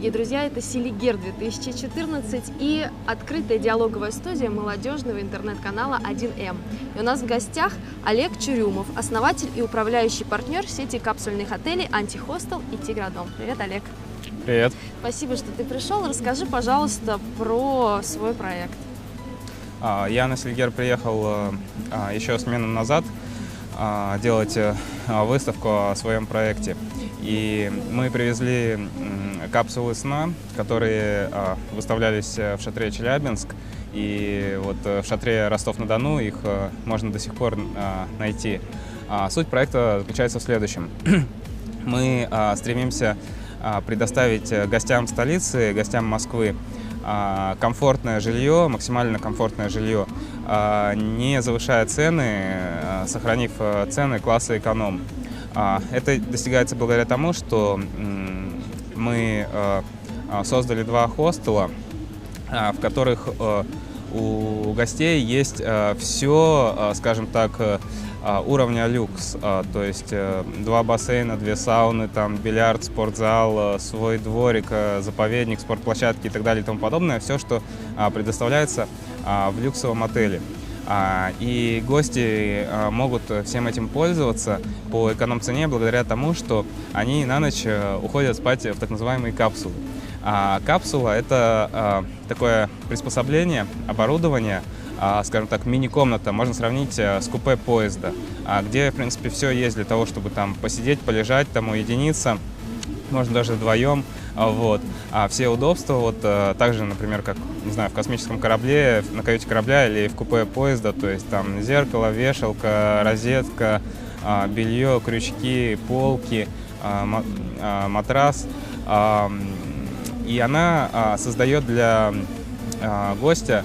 дорогие друзья, это Селигер 2014 и открытая диалоговая студия молодежного интернет-канала 1М. И у нас в гостях Олег Чурюмов, основатель и управляющий партнер сети капсульных отелей «Антихостел» и «Тигродом». Привет, Олег. Привет. Спасибо, что ты пришел. Расскажи, пожалуйста, про свой проект. Я на Селигер приехал еще смену назад делать выставку о своем проекте. И мы привезли капсулы сна, которые выставлялись в шатре Челябинск. И вот в шатре Ростов-на-Дону их можно до сих пор найти. Суть проекта заключается в следующем. Мы стремимся предоставить гостям столицы, гостям Москвы, комфортное жилье, максимально комфортное жилье, не завышая цены, сохранив цены класса эконом. Это достигается благодаря тому, что мы создали два хостела, в которых у гостей есть все, скажем так, уровня люкс, то есть два бассейна, две сауны, там бильярд, спортзал, свой дворик, заповедник, спортплощадки и так далее и тому подобное, все, что предоставляется в люксовом отеле. И гости могут всем этим пользоваться по эконом-цене благодаря тому, что они на ночь уходят спать в так называемые капсулы. Капсула – это такое приспособление, оборудование, скажем так, мини-комната, можно сравнить с купе поезда, где, в принципе, все есть для того, чтобы там посидеть, полежать, там уединиться, можно даже вдвоем, вот. Все удобства, вот также, например, как, не знаю, в космическом корабле, на каюте корабля или в купе поезда, то есть там зеркало, вешалка, розетка, белье, крючки, полки, матрас, и она создает для гостя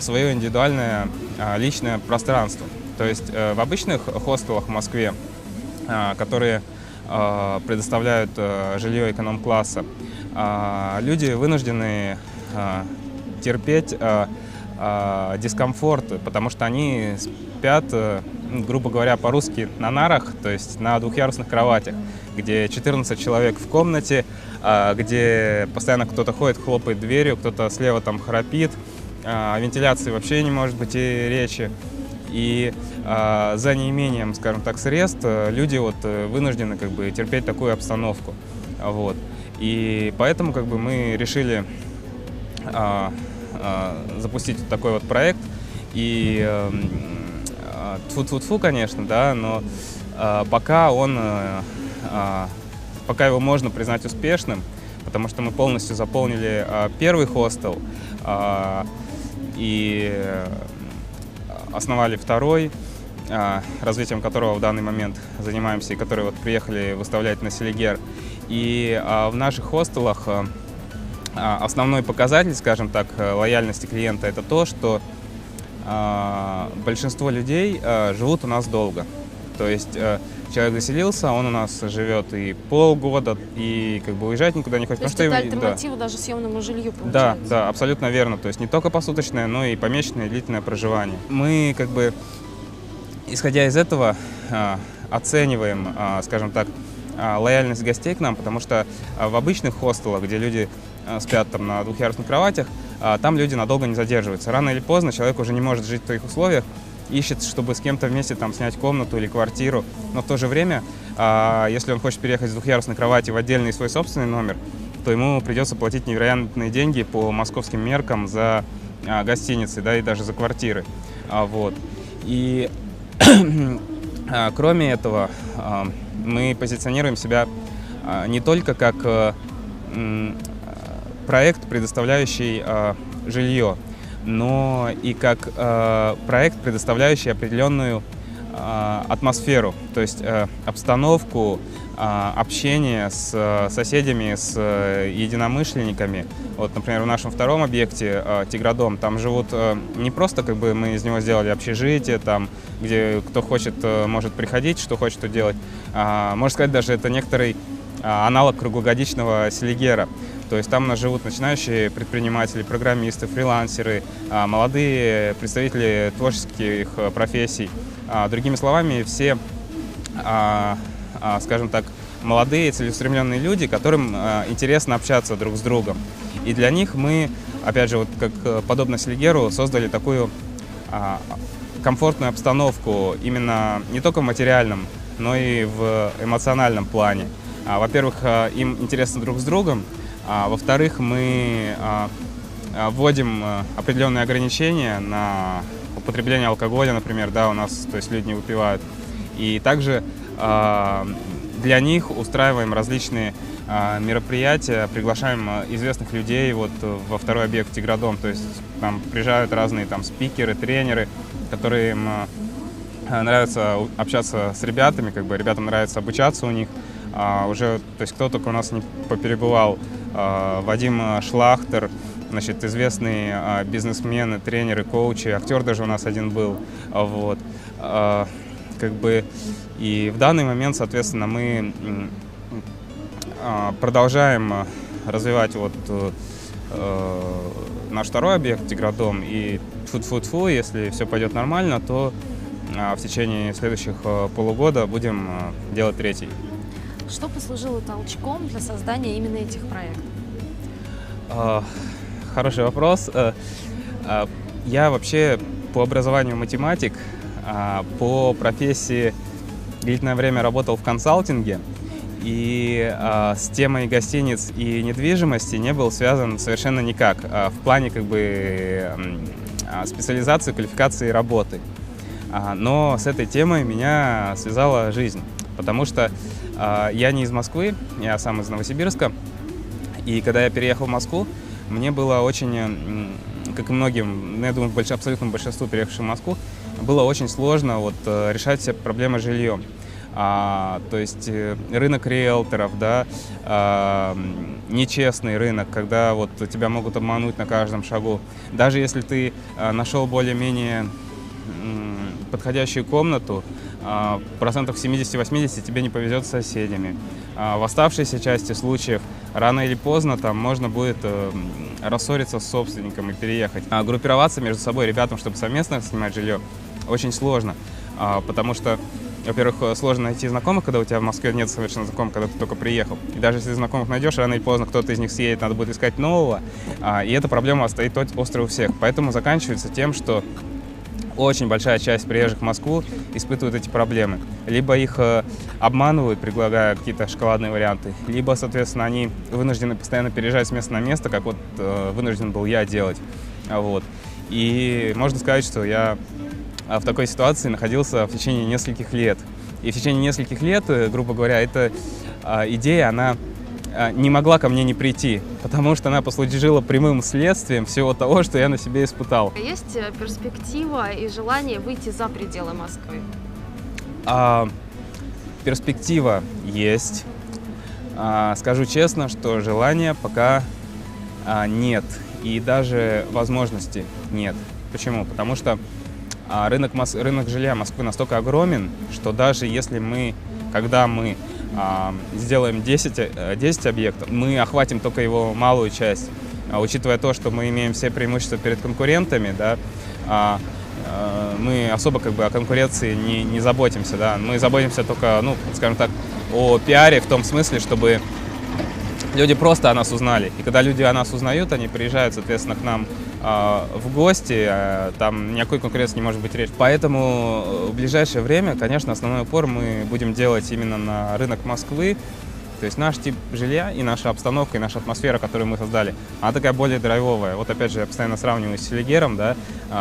свое индивидуальное личное пространство. То есть в обычных хостелах в Москве, которые предоставляют жилье эконом-класса, люди вынуждены терпеть дискомфорт, потому что они спят, грубо говоря, по-русски на нарах, то есть на двухъярусных кроватях, где 14 человек в комнате, где постоянно кто-то ходит, хлопает дверью, кто-то слева там храпит, о вентиляции вообще не может быть и речи. И за неимением, скажем так, средств люди вот вынуждены как бы терпеть такую обстановку. Вот. И поэтому как бы мы решили запустить вот такой вот проект. И тьфу-тьфу-тьфу, конечно, да, но пока его можно признать успешным, потому что мы полностью заполнили первый хостел и основали второй, развитием которого в данный момент занимаемся и который вот приехали выставлять на Селигер. И в наших хостелах основной показатель, скажем так, лояльности клиента — это то, что большинство людей живут у нас долго. То есть человек заселился, он у нас живет и полгода, и как бы уезжать никуда не хочет. То есть это альтернатива даже съемному жилью, получается? Да, да, абсолютно верно. То есть не только посуточное, но и помесячное длительное проживание. Мы как бы, исходя из этого, оцениваем, скажем так, лояльность гостей к нам, потому что в обычных хостелах, где люди спят там на двухъярусных кроватях, там люди надолго не задерживаются. Рано или поздно человек уже не может жить в таких условиях, ищет, чтобы с кем-то вместе там снять комнату или квартиру. Но в то же время, если он хочет переехать с двухъярусной кровати в отдельный свой собственный номер, то ему придется платить невероятные деньги по московским меркам за гостиницы, да, и даже за квартиры. Вот. И кроме этого, мы позиционируем себя не только как проект, предоставляющий жилье, но и как проект, предоставляющий определенную атмосферу, то есть обстановку, общение с соседями, с единомышленниками. Вот, например, в нашем втором объекте «Тигродом» там живут не просто, как бы мы из него сделали общежитие, там, где кто хочет, может приходить, что хочет, то делать. Можно сказать, даже это некоторый аналог круглогодичного Селигера. То есть там у нас живут начинающие предприниматели, программисты, фрилансеры, молодые представители творческих профессий. Другими словами, все, скажем так, молодые, целеустремленные люди, которым интересно общаться друг с другом. И для них мы, опять же, вот как подобно Селигеру, создали такую комфортную обстановку именно не только в материальном, но и в эмоциональном плане. Во-первых, им интересно друг с другом, во-вторых, мы вводим определенные ограничения на употребление алкоголя, например, да, у нас, то есть люди не выпивают. И также для них устраиваем различные мероприятия, приглашаем известных людей вот во второй объект Тигродом, то есть там приезжают разные там спикеры, тренеры, которые им нравится общаться с ребятами, как бы ребятам нравится обучаться у них. Уже, то есть кто только у нас не поперебывал, Вадим Шлахтер, значит, известные бизнесмены, тренеры, коучи, актер даже у нас один был, вот, как бы, и в данный момент, соответственно, мы продолжаем развивать вот наш второй объект Тигродом, и тьфу-тьфу-тьфу, если все пойдет нормально, то в течение следующих полугода будем делать третий. Что послужило толчком для создания именно этих проектов? Хороший вопрос. Я вообще по образованию математик, по профессии длительное время работал в консалтинге, и с темой гостиниц и недвижимости не был связан совершенно никак в плане как бы специализации, квалификации работы. Но с этой темой меня связала жизнь, потому что я не из Москвы, я сам из Новосибирска, и когда я переехал в Москву, мне было очень, как и многим, я думаю, абсолютному большинству переехавшим в Москву, было очень сложно вот решать все проблемы с жильем. То есть рынок риэлторов, да, нечестный рынок, когда вот тебя могут обмануть на каждом шагу. Даже если ты нашел более-менее подходящую комнату, процентов 70-80 тебе не повезет с соседями. В оставшейся части случаев рано или поздно там можно будет рассориться с собственником и переехать. Группироваться между собой ребятам, чтобы совместно снимать жилье, очень сложно, потому что, во-первых, сложно найти знакомых, когда у тебя в Москве нет совершенно знакомых, когда ты только приехал. И даже если знакомых найдешь, рано или поздно кто-то из них съедет, надо будет искать нового. И эта проблема стоит острой у всех. Поэтому заканчивается тем, что очень большая часть приезжих в Москву испытывают эти проблемы. Либо их обманывают, предлагая какие-то шоколадные варианты, либо, соответственно, они вынуждены постоянно переезжать с места на место, как вот вынужден был я делать. Вот. И можно сказать, что я в такой ситуации находился в течение нескольких лет. И в течение нескольких лет, грубо говоря, эта идея, она не могла ко мне не прийти, потому что она послужила прямым следствием всего того, что я на себе испытал. Есть перспектива и желание выйти за пределы Москвы? Перспектива есть. Скажу честно, что желания пока нет, и даже возможности нет. Почему? Потому что рынок жилья Москвы настолько огромен, что даже если когда мы сделаем 10 объектов, мы охватим только его малую часть. Учитывая то, что мы имеем все преимущества перед конкурентами, да, мы особо как бы о конкуренции не заботимся. Да. Мы заботимся только, ну, скажем так, о пиаре в том смысле, чтобы люди просто о нас узнали. И когда люди о нас узнают, они приезжают, соответственно, к нам в гости, там никакой конкуренции не может быть речи. Поэтому в ближайшее время, конечно, основной упор мы будем делать именно на рынок Москвы. То есть наш тип жилья и наша обстановка, и наша атмосфера, которую мы создали, она такая более драйвовая. Вот опять же, я постоянно сравниваю с Селигером, да,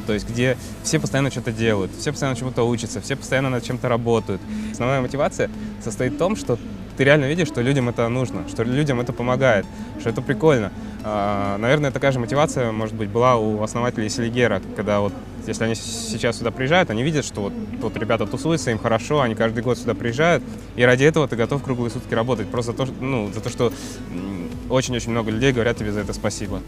то есть где все постоянно что-то делают, все постоянно чему-то учатся, все постоянно над чем-то работают. Основная мотивация состоит в том, что ты реально видишь, что людям это нужно, что людям это помогает, что это прикольно. Наверное, такая же мотивация, может быть, была у основателей Селигера, когда вот, если они сейчас сюда приезжают, они видят, что вот ребята тусуются, им хорошо, они каждый год сюда приезжают, и ради этого ты готов круглые сутки работать, просто за то, что очень-очень много людей говорят тебе за это спасибо.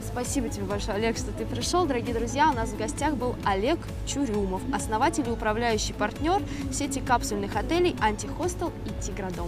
Спасибо тебе большое, Олег, что ты пришел. Дорогие друзья, у нас в гостях был Олег Чурюмов, основатель и управляющий партнер сети капсульных отелей «Антихостел» и «Тигродом».